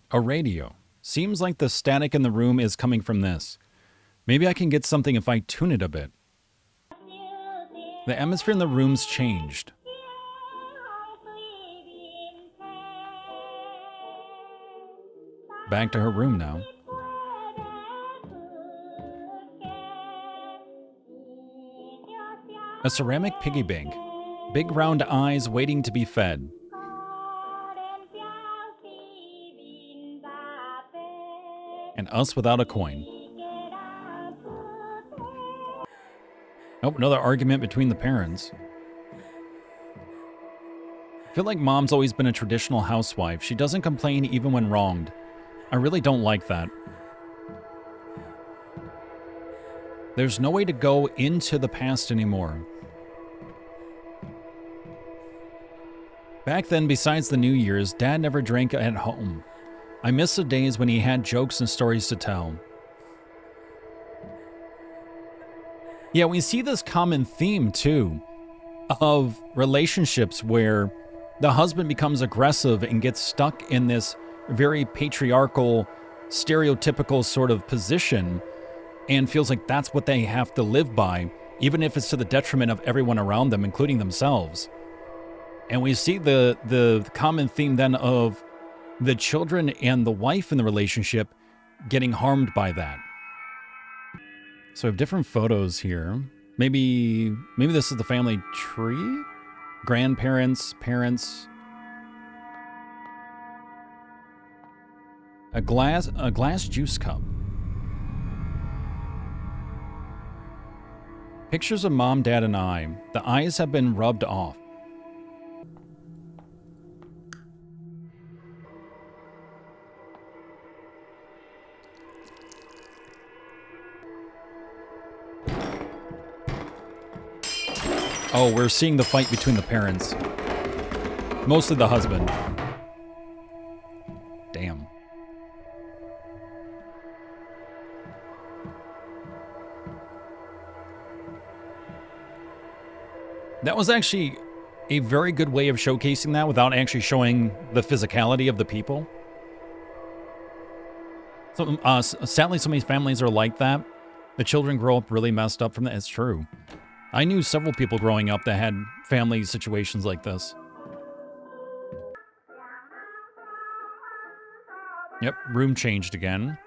A radio. Seems like the static in the room is coming from this. Maybe I can get something if I tune it a bit. The atmosphere in the room's changed. Back to her room now. A ceramic piggy bank. Big round eyes waiting to be fed. And us without a coin. Oh, another argument between the parents. I feel like mom's always been a traditional housewife. She doesn't complain even when wronged. I really don't like that. There's no way to go into the past anymore. Back then, besides the New Year's, Dad never drank at home. I miss the days when he had jokes and stories to tell. Yeah, we see this common theme, too, of relationships where the husband becomes aggressive and gets stuck in this very patriarchal, stereotypical sort of position and feels like that's what they have to live by, even if it's to the detriment of everyone around them, including themselves. And we see the common theme then of the children and the wife in the relationship getting harmed by that. So we have different photos here. Maybe this is the family tree? Grandparents, parents. A glass juice cup. Pictures of mom, dad, and I. The eyes have been rubbed off. Oh, we're seeing the fight between the parents. Mostly the husband. Damn. That was actually a very good way of showcasing that without actually showing the physicality of the people. So, sadly, so many families are like that. The children grow up really messed up from that. It's true. I knew several people growing up that had family situations like this. Yep, room changed again.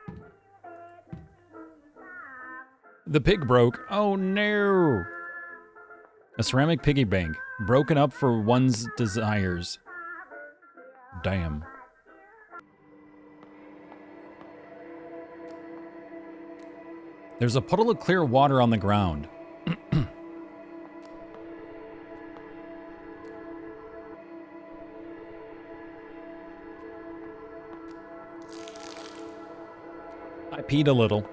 The pig broke. Oh no! A ceramic piggy bank, broken up for one's desires. Damn. There's a puddle of clear water on the ground. I peed a little.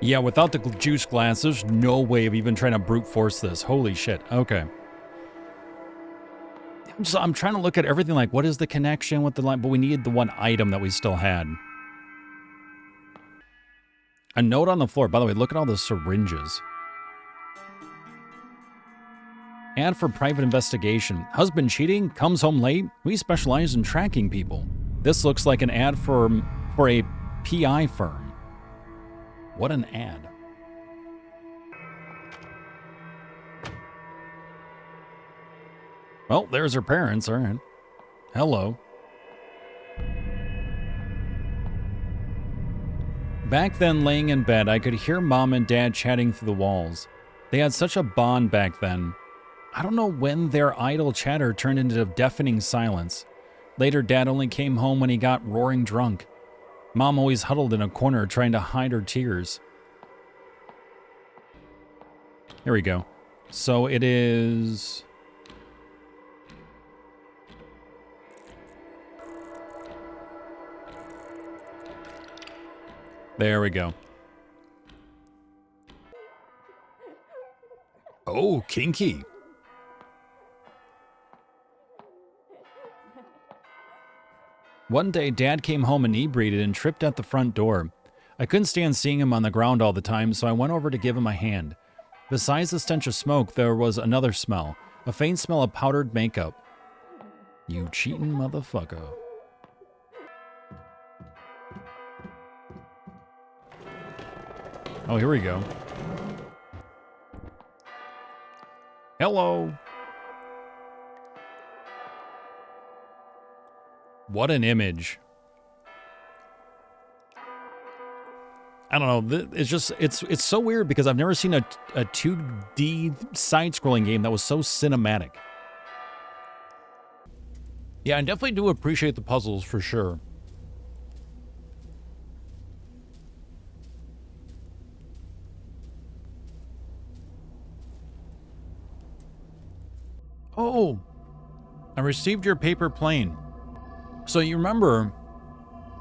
Yeah, without the juice glass, there's no way of even trying to brute force this. Holy shit. Okay. I'm trying to look at everything like, what is the connection with the line? But we needed the one item that we still had. A note on the floor. By the way, look at all those syringes. Ad for private investigation. Husband cheating, comes home late. We specialize in tracking people. This looks like an ad for a PI firm. What an ad. Well, there's her parents, all right. Hello. Back then, laying in bed, I could hear mom and dad chatting through the walls. They had such a bond back then. I don't know when their idle chatter turned into deafening silence. Later, dad only came home when he got roaring drunk. Mom always huddled in a corner trying to hide her tears. Here we go. So it is... There we go. Oh, kinky. One day, Dad came home inebriated and tripped at the front door. I couldn't stand seeing him on the ground all the time, so I went over to give him a hand. Besides the stench of smoke, there was another smell, a faint smell of powdered makeup. You cheating motherfucker. Oh, here we go. Hello. What an image. I don't know. It's just, it's so weird because I've never seen a 2D side-scrolling game that was so cinematic. Yeah, I definitely do appreciate the puzzles for sure. Oh, I received your paper plane. So you remember,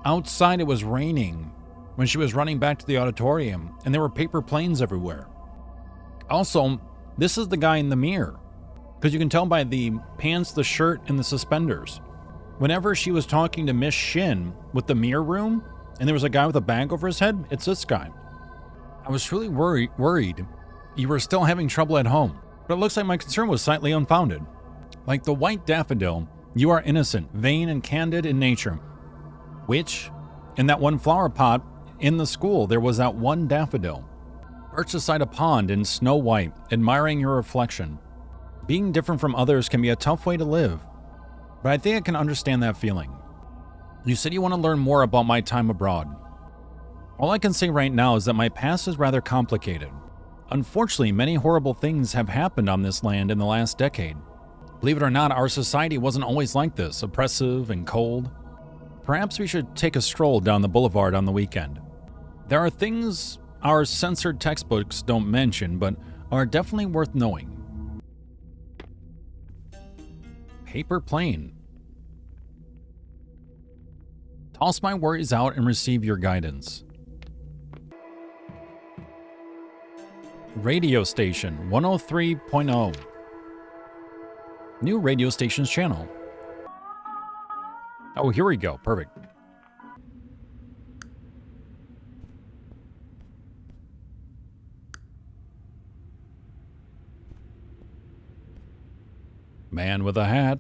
outside it was raining when she was running back to the auditorium, and there were paper planes everywhere. Also, this is the guy in the mirror, because you can tell by the pants, the shirt, and the suspenders. Whenever she was talking to Miss Shin with the mirror room, and there was a guy with a bag over his head, it's this guy. I was truly worried you were still having trouble at home, but it looks like my concern was slightly unfounded. Like the white daffodil, you are innocent, vain, and candid in nature. Which, in that one flower pot in the school, there was that one daffodil. Perched beside a pond in snow white, admiring your reflection. Being different from others can be a tough way to live, but I think I can understand that feeling. You said you want to learn more about my time abroad. All I can say right now is that my past is rather complicated. Unfortunately, many horrible things have happened on this land in the last decade. Believe it or not, our society wasn't always like this, oppressive and cold. Perhaps we should take a stroll down the boulevard on the weekend. There are things our censored textbooks don't mention, but are definitely worth knowing. Paper plane. Toss my worries out and receive your guidance. Radio station 103.0. New radio stations channel. Oh, here we go. Perfect. Man with a hat.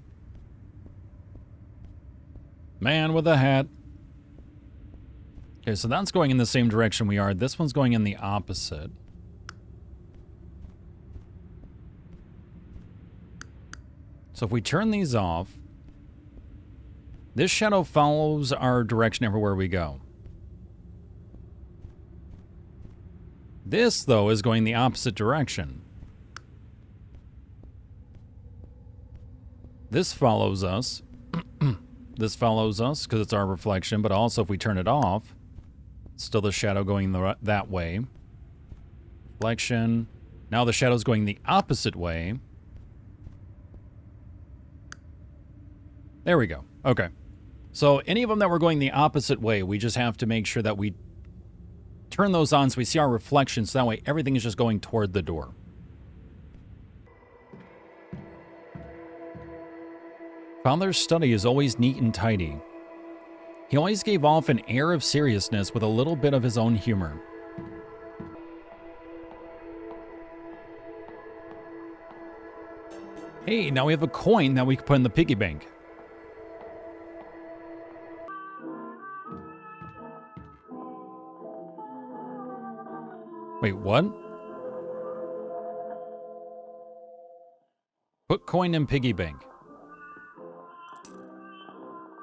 Man with a hat. Okay, so that's going in the same direction we are. This one's going in the opposite. So if we turn these off, this shadow follows our direction everywhere we go. This, though, is going the opposite direction. This follows us. This follows us because it's our reflection, but also if we turn it off, still the shadow going that way. Reflection. Now the shadow's going the opposite way. There we go. Okay. So any of them that were going the opposite way, we just have to make sure that we turn those on so we see our reflections. So that way everything is just going toward the door. Father's study is always neat and tidy. He always gave off an air of seriousness with a little bit of his own humor. Hey, now we have a coin that we can put in the piggy bank. Wait, what? Put coin in piggy bank.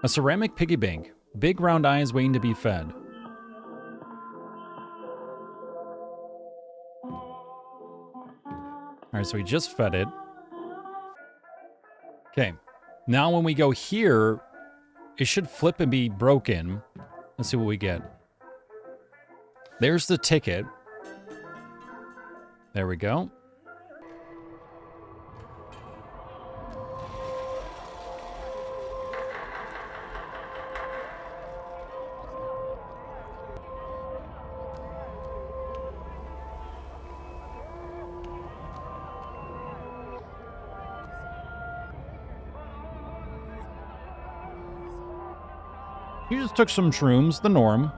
A ceramic piggy bank. Big round eyes waiting to be fed. Alright, so we just fed it. Okay. Now when we go here, it should flip and be broken. Let's see what we get. There's the ticket. There we go. You just took some shrooms, the norm.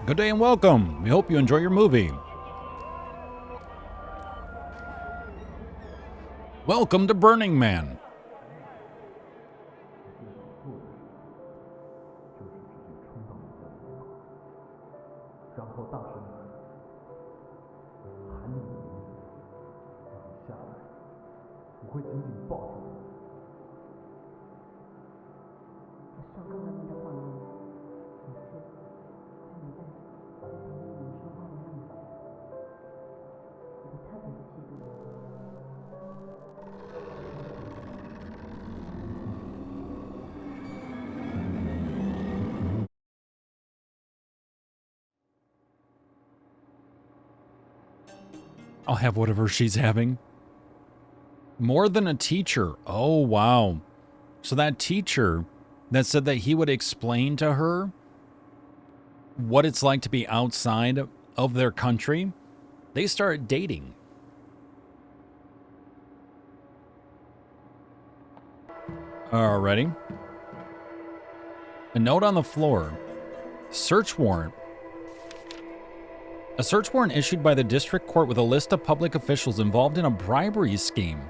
Good day and welcome. We hope you enjoy your movie. Welcome to Burning Man. I'll have whatever she's having. More than a teacher. Oh, wow. So that teacher that said that he would explain to her what it's like to be outside of their country, they start dating. Alrighty. A note on the floor. Search warrant. A search warrant issued by the district court with a list of public officials involved in a bribery scheme.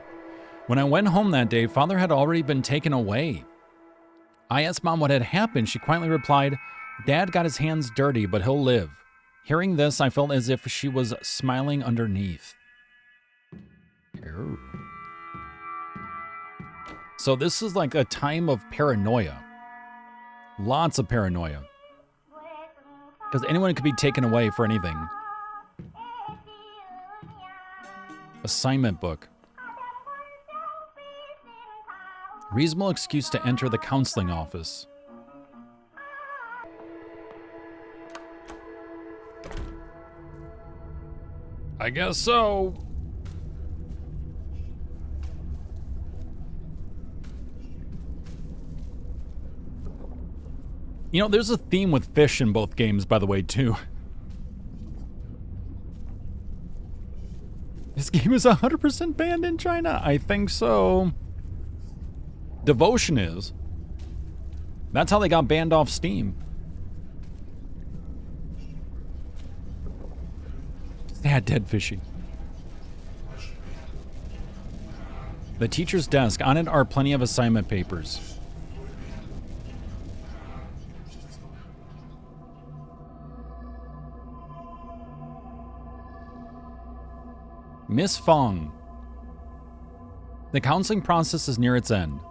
When I went home that day, Father had already been taken away. I asked Mom what had happened. She quietly replied, Dad got his hands dirty, but he'll live. Hearing this, I felt as if she was smiling underneath. Ew. So this is like a time of paranoia. Lots of paranoia. Because anyone could be taken away for anything. Assignment book. Reasonable excuse to enter the counseling office. I guess so. You know, there's a theme with fish in both games, by the way, too. This game is 100% banned in China. I think so. Devotion is. That's how they got banned off Steam. Sad dead fishy. The teacher's desk. On it are plenty of assignment papers. Miss Fong. The counseling process is near its end.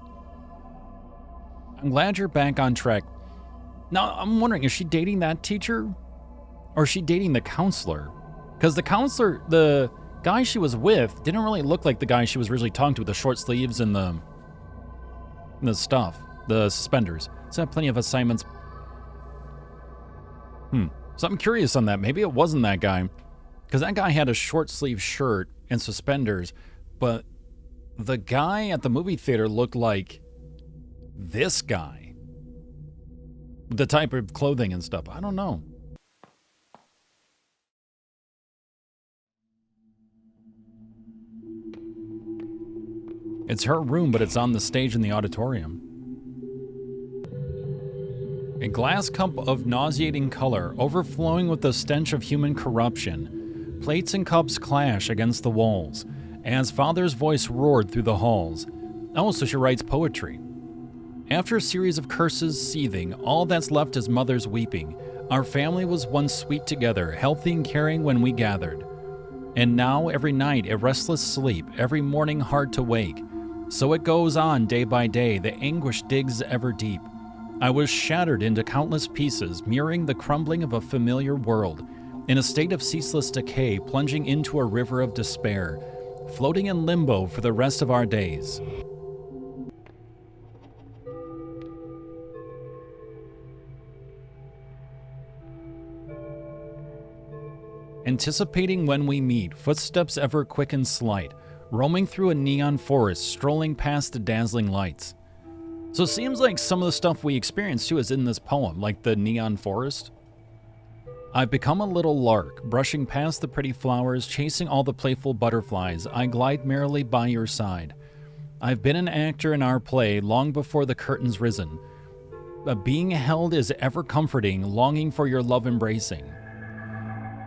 I'm glad you're back on track. Now, I'm wondering, is she dating that teacher? Or is she dating the counselor? Because the counselor, the guy she was with, didn't really look like the guy she was originally talking to with the short sleeves and the stuff, the suspenders. So I have plenty of assignments. So I'm curious on that. Maybe it wasn't that guy. Because that guy had a short sleeve shirt and suspenders, but the guy at the movie theater looked like this guy. The type of clothing and stuff. I don't know. It's her room, but it's on the stage in the auditorium. A glass cup of nauseating color, overflowing with the stench of human corruption. Plates and cups clash against the walls, as Father's voice roared through the halls. Oh, so she writes poetry. After a series of curses seething, all that's left is Mother's weeping. Our family was once sweet together, healthy and caring when we gathered. And now, every night, a restless sleep, every morning hard to wake. So it goes on day by day, the anguish digs ever deep. I was shattered into countless pieces, mirroring the crumbling of a familiar world. In a state of ceaseless decay, plunging into a river of despair, floating in limbo for the rest of our days. Anticipating when we meet, footsteps ever quick and slight, roaming through a neon forest, strolling past the dazzling lights. So it seems like some of the stuff we experience too is in this poem, like the neon forest. I've become a little lark, brushing past the pretty flowers, chasing all the playful butterflies. I glide merrily by your side. I've been an actor in our play long before the curtain's risen. being held is ever comforting, longing for your love embracing.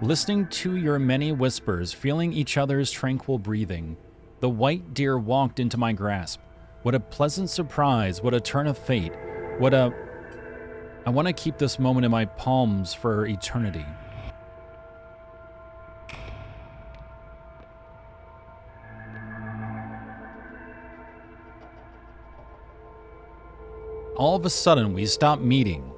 Listening to your many whispers, feeling each other's tranquil breathing. The white deer walked into my grasp. What a pleasant surprise, what a turn of fate, I want to keep this moment in my palms for eternity. All of a sudden, we stopped meeting.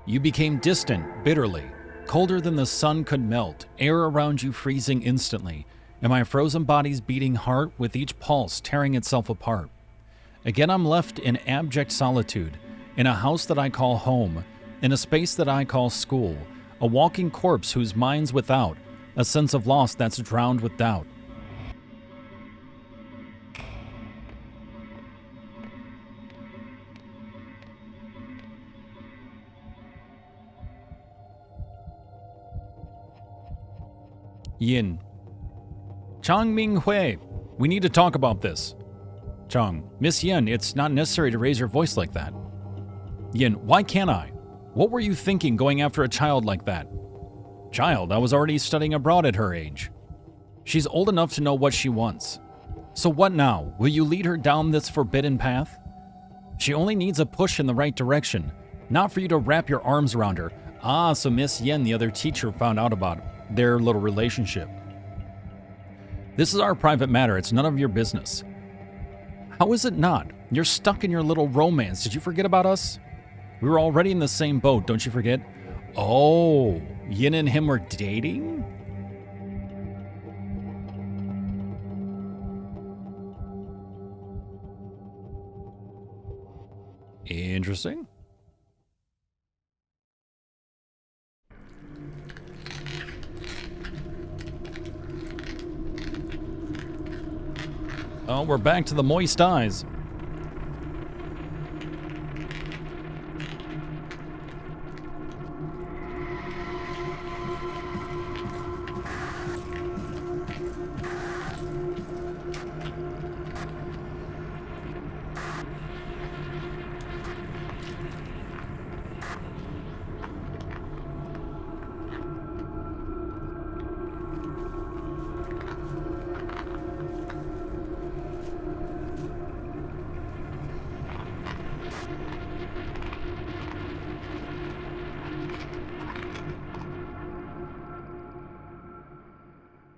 You became distant, bitterly, colder than the sun could melt, air around you freezing instantly, and my frozen body's beating heart with each pulse tearing itself apart. Again, I'm left in abject solitude, in a house that I call home, in a space that I call school, a walking corpse whose mind's without, a sense of loss that's drowned with doubt. Yin. Chang Ming Hui, we need to talk about this. Chang, Miss Yin, it's not necessary to raise your voice like that. Yin, why can't I? What were you thinking going after a child like that? Child, I was already studying abroad at her age. She's old enough to know what she wants. So what now? Will you lead her down this forbidden path? She only needs a push in the right direction, not for you to wrap your arms around her. Ah, so Miss Yin, the other teacher, found out about their little relationship. This is our private matter. It's none of your business. How is it not? You're stuck in your little romance. Did you forget about us? We were already in the same boat, don't you forget? Oh, Yin and him were dating? Interesting. Oh, we're back to the moist eyes.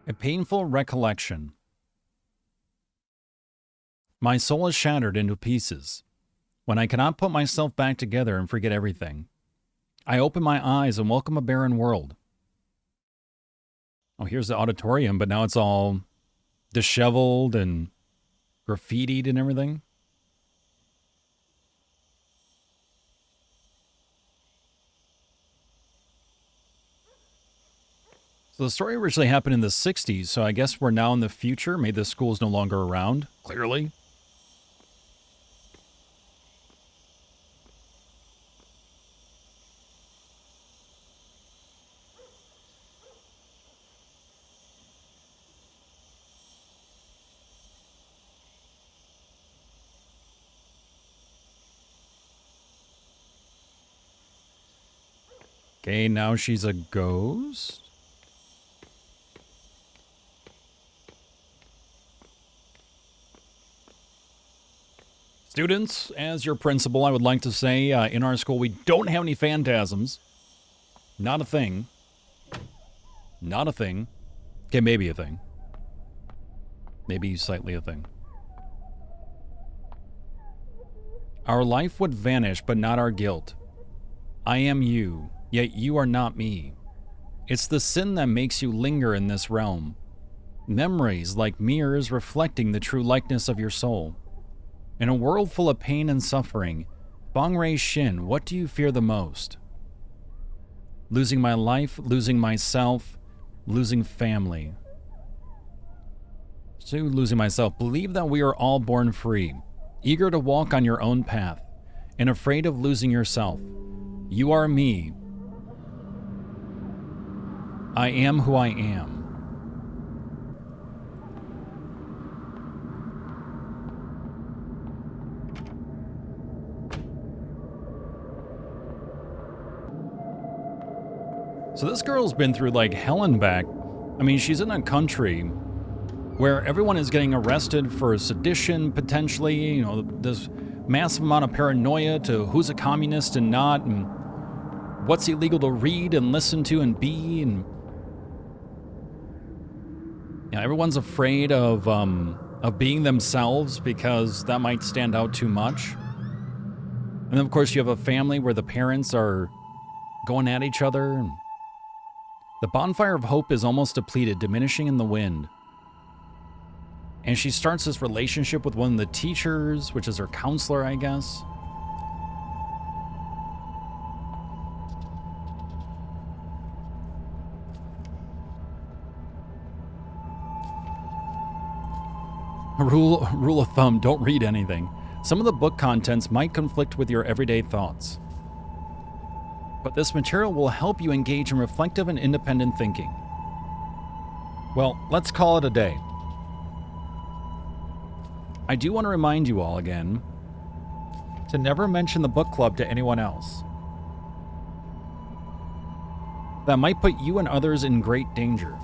A painful recollection. My soul is shattered into pieces. When I cannot put myself back together and forget everything, I open my eyes and welcome a barren world. Oh, here's the auditorium, but now it's all disheveled and graffitied and everything. So the story originally happened in the 60s, so I guess we're now in the future. Maybe the school's no longer around, clearly. Okay, now she's a ghost. Students, as your principal, I would like to say, in our school, we don't have any phantasms. Not a thing. Not a thing. Okay, maybe a thing. Maybe slightly a thing. Our life would vanish, but not our guilt. I am you, yet you are not me. It's the sin that makes you linger in this realm. Memories like mirrors reflecting the true likeness of your soul. In a world full of pain and suffering, Bongrei Shin, what do you fear the most? Losing my life, losing myself, losing family. So losing myself. Believe that we are all born free, eager to walk on your own path, and afraid of losing yourself. You are me. I am who I am. So this girl's been through like hell and back. I mean, she's in a country where everyone is getting arrested for sedition, potentially, you know, this massive amount of paranoia to who's a communist and not, and what's illegal to read and listen to and be, and yeah, everyone's afraid of being themselves because that might stand out too much. And then, of course, you have a family where the parents are going at each other. And the bonfire of hope is almost depleted, diminishing in the wind. And she starts this relationship with one of the teachers, which is her counselor, I guess. Rule of thumb, don't read anything. Some of the book contents might conflict with your everyday thoughts. But this material will help you engage in reflective and independent thinking. Well, let's call it a day. I do want to remind you all again to never mention the book club to anyone else. That might put you and others in great danger.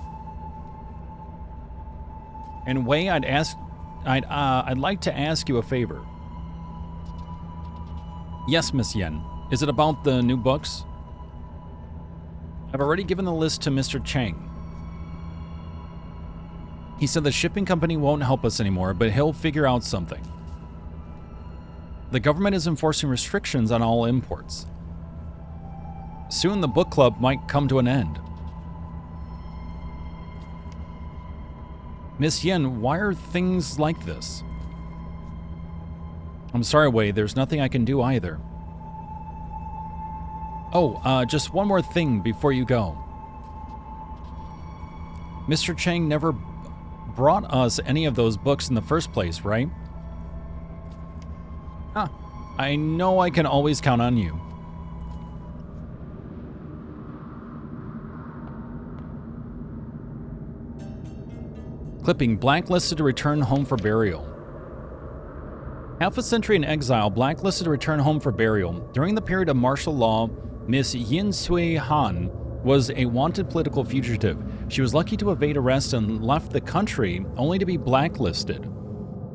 And Wei, I'd like to ask you a favor. Yes, Miss Yen. Is it about the new books? I've already given the list to Mr. Chang. He said the shipping company won't help us anymore, but he'll figure out something. The government is enforcing restrictions on all imports. Soon the book club might come to an end. Miss Yen, why are things like this? I'm sorry, Wei, there's nothing I can do either. Oh, just one more thing before you go. Mr. Chang never brought us any of those books in the first place, right? Huh. I know I can always count on you. Clipping, blacklisted to return home for burial. Half a century in exile, blacklisted to return home for burial. During the period of martial law, Miss Yin Sui Han was a wanted political fugitive. She was lucky to evade arrest and left the country only to be blacklisted.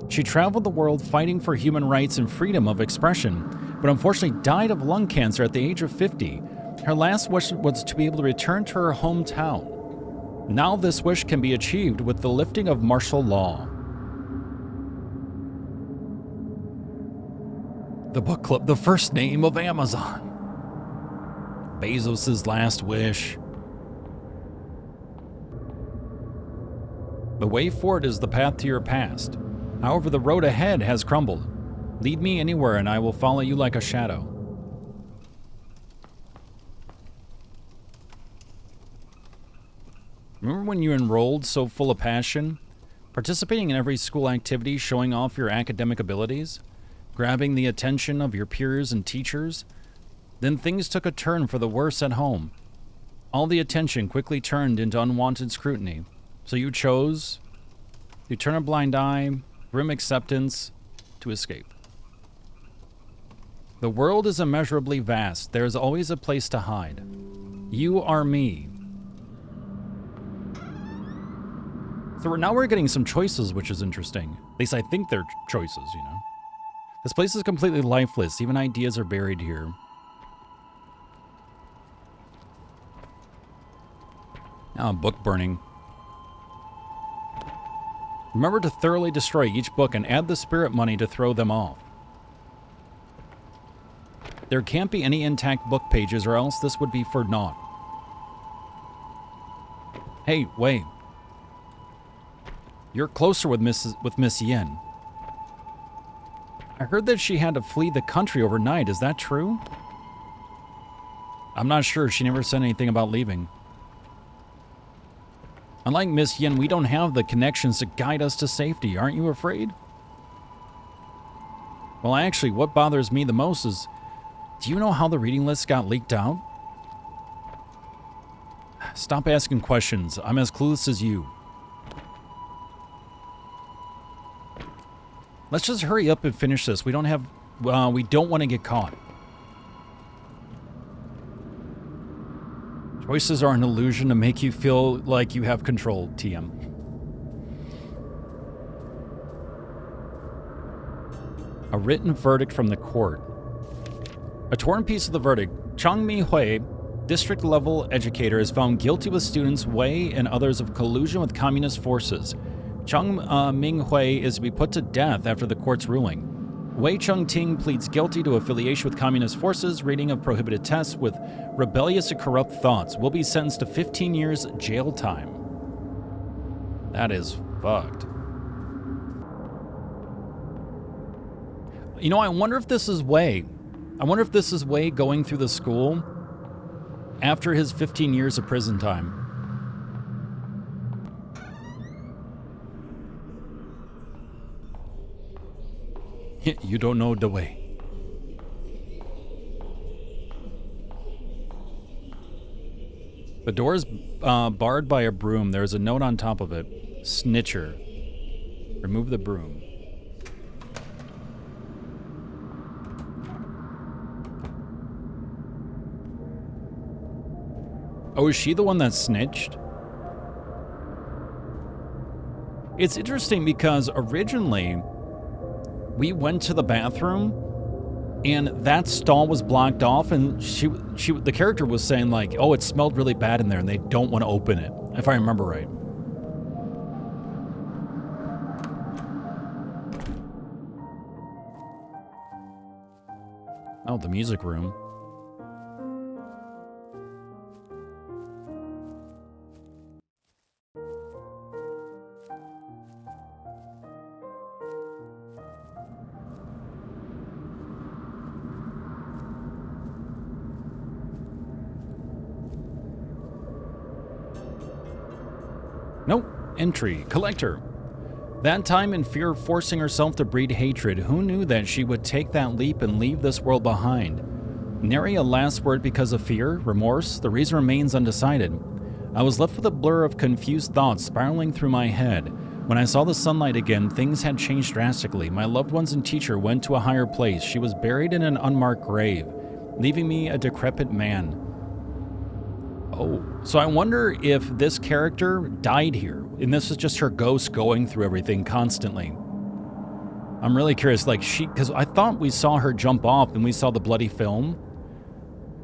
She traveled the world fighting for human rights and freedom of expression, but unfortunately died of lung cancer at the age of 50. Her last wish was to be able to return to her hometown. Now this wish can be achieved with the lifting of martial law. The book club, the first name of Amazon. Bezos' last wish. The way forward is the path to your past. However, the road ahead has crumbled. Lead me anywhere and I will follow you like a shadow. Remember when you enrolled so full of passion? Participating in every school activity, showing off your academic abilities? Grabbing the attention of your peers and teachers? Then things took a turn for the worse at home. All the attention quickly turned into unwanted scrutiny. So you chose to turn a blind eye, grim acceptance, to escape. The world is immeasurably vast. There is always a place to hide. You are me. So now we're getting some choices, which is interesting. At least I think they're choices, you know. This place is completely lifeless. Even ideas are buried here. Now book burning. Remember to thoroughly destroy each book and add the spirit money to throw them off. There can't be any intact book pages or else this would be for naught. Hey, wait. You're closer with Miss Yen. I heard that she had to flee the country overnight. Is that true? I'm not sure. She never said anything about leaving. Unlike Miss Yen, we don't have the connections to guide us to safety. Aren't you afraid? Well, actually, what bothers me the most is, do you know how the reading list got leaked out? Stop asking questions. I'm as clueless as you. Let's just hurry up and finish this. We don't want to get caught. Choices are an illusion to make you feel like you have control, TM. A written verdict from the court. A torn piece of the verdict. Chang Mi-hui, district-level educator, is found guilty with students Wei and others of collusion with communist forces. Chang Ming-hui is to be put to death after the court's ruling. Wei Cheng-ting pleads guilty to affiliation with communist forces, reading of prohibited texts with rebellious and corrupt thoughts. Will be sentenced to 15 years jail time. That is fucked. You know, I wonder if this is Wei. I wonder if this is Wei going through the school after his 15 years of prison time. You don't know the way. The door is barred by a broom. There's a note on top of it. Snitcher. Remove the broom. Oh, is she the one that snitched? It's interesting because originally we went to the bathroom and that stall was blocked off, and the character was saying like, oh, it smelled really bad in there and they don't want to open it, if I remember right. Oh, the music room. Nope. Entry. Collector. That time, in fear of forcing herself to breed hatred, who knew that she would take that leap and leave this world behind? Nary a last word because of fear, remorse, the reason remains undecided. I was left with a blur of confused thoughts spiraling through my head. When I saw the sunlight again, things had changed drastically. My loved ones and teacher went to a higher place. She was buried in an unmarked grave, leaving me a decrepit man. Oh, so I wonder if this character died here, and this is just her ghost going through everything constantly. I'm really curious, like because I thought we saw her jump off and we saw the bloody film.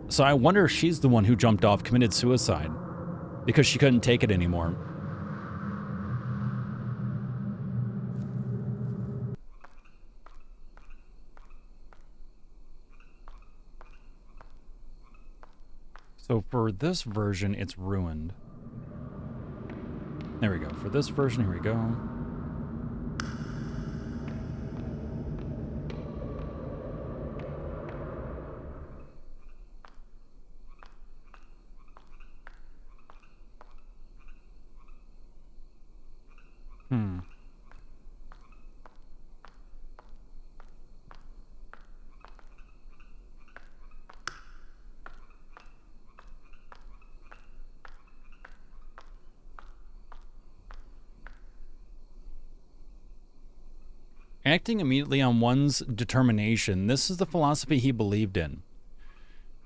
So I wonder if she's the one who jumped off, committed suicide, because she couldn't take it anymore. So for this version, it's ruined. There we go. For this version, here we go. Acting immediately on one's determination, this is the philosophy he believed in.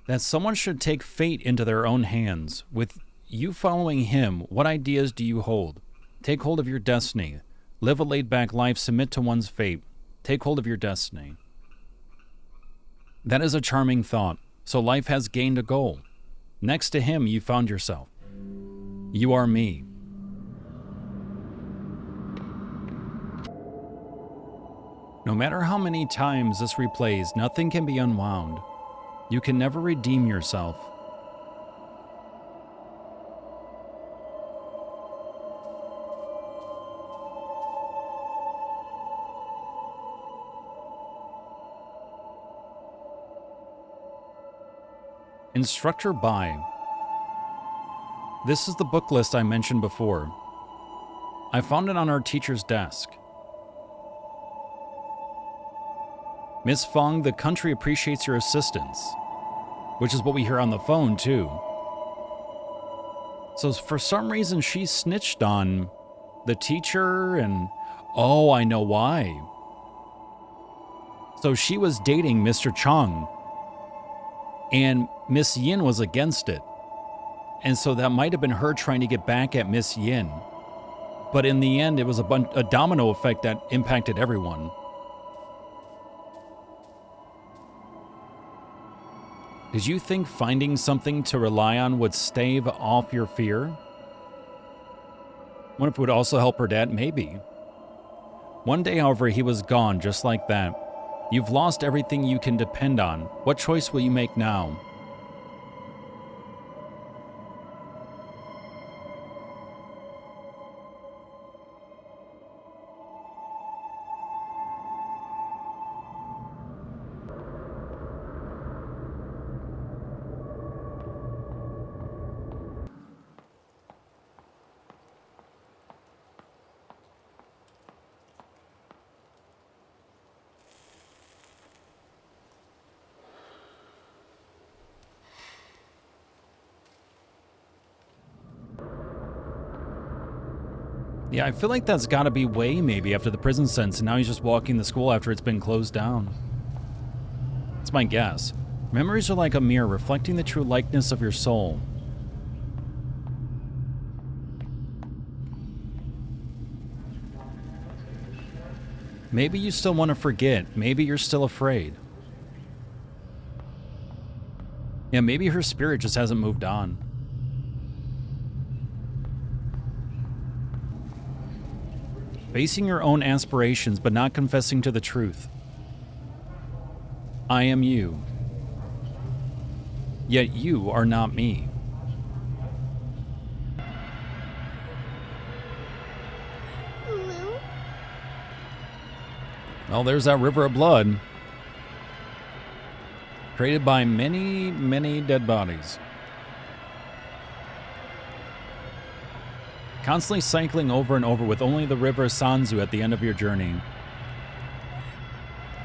That someone should take fate into their own hands. With you following him, what ideas do you hold? Take hold of your destiny. Live a laid-back life, submit to one's fate. Take hold of your destiny. That is a charming thought. So life has gained a goal. Next to him, you found yourself. You are me. No matter how many times this replays, nothing can be unwound. You can never redeem yourself. Instructor by. This is the book list I mentioned before. I found it on our teacher's desk. Miss Fong, the country appreciates your assistance, which is what we hear on the phone, too. So for some reason, she snitched on the teacher and... Oh, I know why. So she was dating Mr. Chang, and Miss Yin was against it. And so that might have been her trying to get back at Miss Yin. But in the end, it was a domino effect that impacted everyone. Did you think finding something to rely on would stave off your fear? What if it would also help her dad? Maybe. One day, however, he was gone just like that. You've lost everything you can depend on. What choice will you make now? Yeah, I feel like that's got to be Wei maybe after the prison sentence, and now he's just walking the school after it's been closed down. That's my guess. Memories are like a mirror reflecting the true likeness of your soul. Maybe you still want to forget. Maybe you're still afraid. Yeah, maybe her spirit just hasn't moved on. Facing your own aspirations, but not confessing to the truth. I am you. Yet you are not me. Well, there's that river of blood. Created by many, many dead bodies. Constantly cycling over and over with only the river Sanzu at the end of your journey.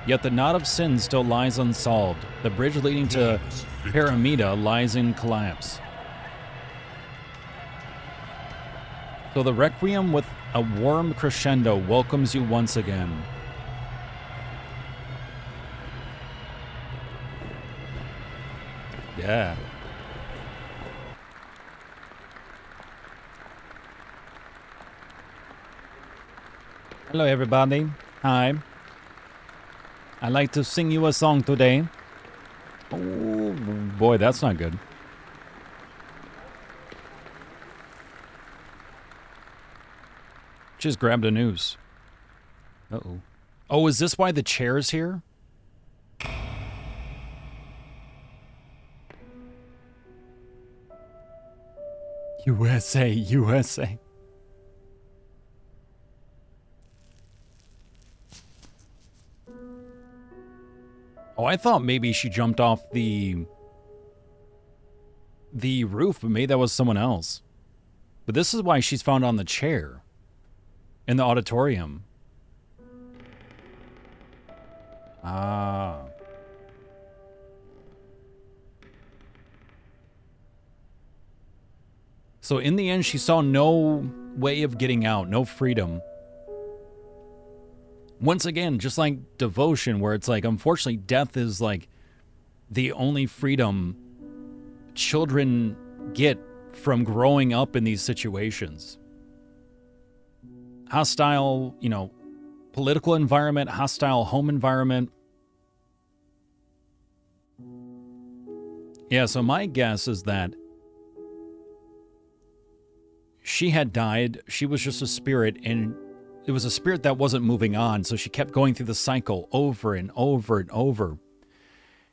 Yet the knot of sin still lies unsolved. The bridge leading to Paramita lies in collapse. So the Requiem with a warm crescendo welcomes you once again. Yeah. Hello, everybody. Hi. I'd like to sing you a song today. Oh, boy, that's not good. Just grabbed a noose. Uh-oh. Oh, is this why the chair's here? USA, USA. Oh, I thought maybe she jumped off the roof, but maybe that was someone else. But this is why she's found on the chair in the auditorium. Ah. So in the end, she saw no way of getting out, no freedom. Once again, just like Devotion, where it's like, unfortunately, death is like the only freedom children get from growing up in these situations. Hostile, political environment, hostile home environment. Yeah, so my guess is that she had died, she was just a spirit, and it was a spirit that wasn't moving on, so she kept going through the cycle over and over and over.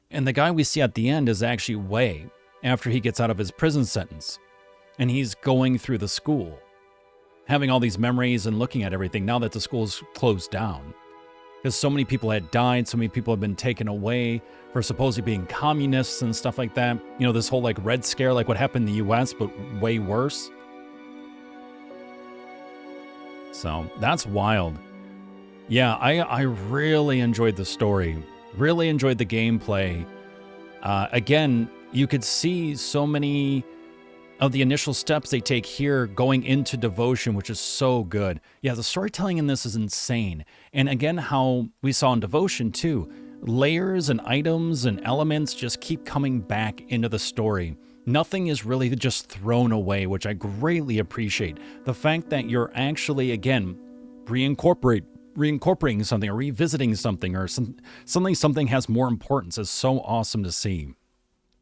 And the guy we see at the end is actually Wei, after he gets out of his prison sentence. And he's going through the school, having all these memories and looking at everything now that the school's closed down. Because so many people had died, so many people had been taken away for supposedly being communists and stuff like that. This whole like Red Scare, like what happened in the US, but way worse. So that's wild. Yeah, I really enjoyed the story. Really enjoyed the gameplay. Again, you could see so many of the initial steps they take here going into Devotion, which is so good. Yeah, the storytelling in this is insane. And again, how we saw in Devotion too, layers and items and elements just keep coming back into the story. Nothing is really just thrown away, which I greatly appreciate. The fact that you're actually, again, reincorporating something or revisiting something or suddenly something has more importance is so awesome to see.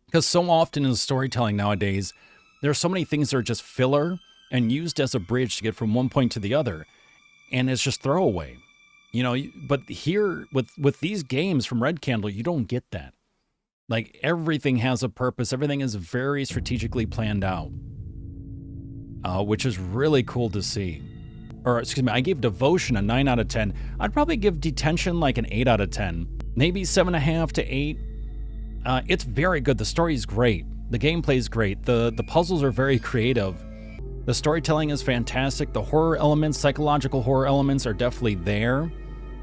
Because so often in storytelling nowadays, there are so many things that are just filler and used as a bridge to get from one point to the other, and it's just throwaway. But here with these games from Red Candle, you don't get that. Like, everything has a purpose. Everything is very strategically planned out, which is really cool to see. Or, excuse me, I gave Devotion a 9 out of 10. I'd probably give Detention like an 8 out of 10. Maybe 7.5 to 8. It's very good. The story's great. The gameplay's great. The puzzles are very creative. The storytelling is fantastic. The horror elements, psychological horror elements are definitely there.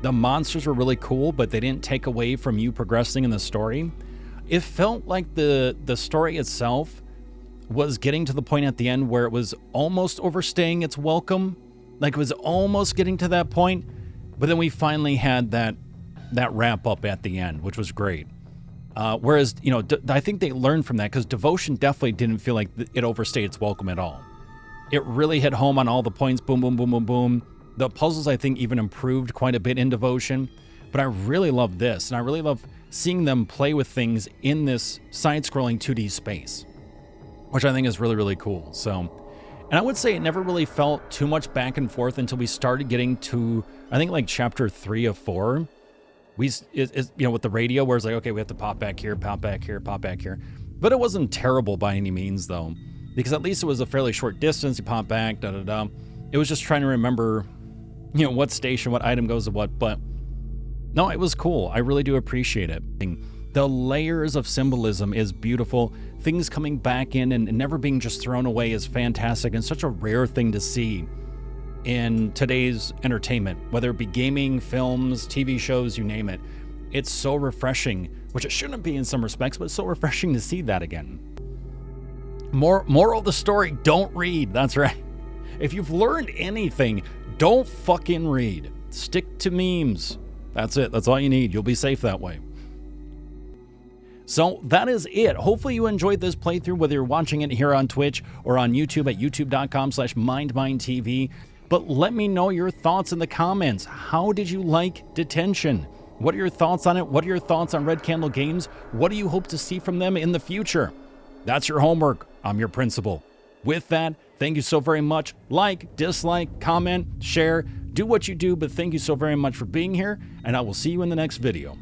The monsters were really cool, but they didn't take away from you progressing in the story. It felt like the story itself was getting to the point at the end where it was almost overstaying its welcome. Like, it was almost getting to that point, but then we finally had that wrap up at the end, which was great. Whereas, I think they learned from that, because Devotion definitely didn't feel like it overstayed its welcome at all. It really hit home on all the points, boom, boom, boom, boom, boom. The puzzles, I think, even improved quite a bit in Devotion. But I really love this, and I really love seeing them play with things in this side-scrolling 2D space, which I think is really, really cool. So, and I would say it never really felt too much back and forth until we started getting to, I think, like chapter 3 of 4. With the radio, where it's like, okay, we have to pop back here, pop back here, pop back here. But it wasn't terrible by any means, though, because at least it was a fairly short distance. You pop back, da-da-da. It was just trying to remember, what station, what item goes to what, but no, it was cool. I really do appreciate it. The layers of symbolism is beautiful. Things coming back in and never being just thrown away is fantastic, and such a rare thing to see in today's entertainment, whether it be gaming, films, TV shows, you name it. It's so refreshing, which it shouldn't be in some respects, but it's so refreshing to see that again. Moral of the story, don't read. That's right. If you've learned anything, don't fucking read. Stick to memes. That's it. That's all you need. You'll be safe that way. So that is it. Hopefully you enjoyed this playthrough, whether you're watching it here on Twitch or on YouTube at youtube.com/MindMineTV. But let me know your thoughts in the comments. How did you like Detention? What are your thoughts on it? What are your thoughts on Red Candle Games? What do you hope to see from them in the future? That's your homework. I'm your principal. With that, thank you so very much. Like, dislike, comment, share, do what you do, but thank you so very much for being here, and I will see you in the next video.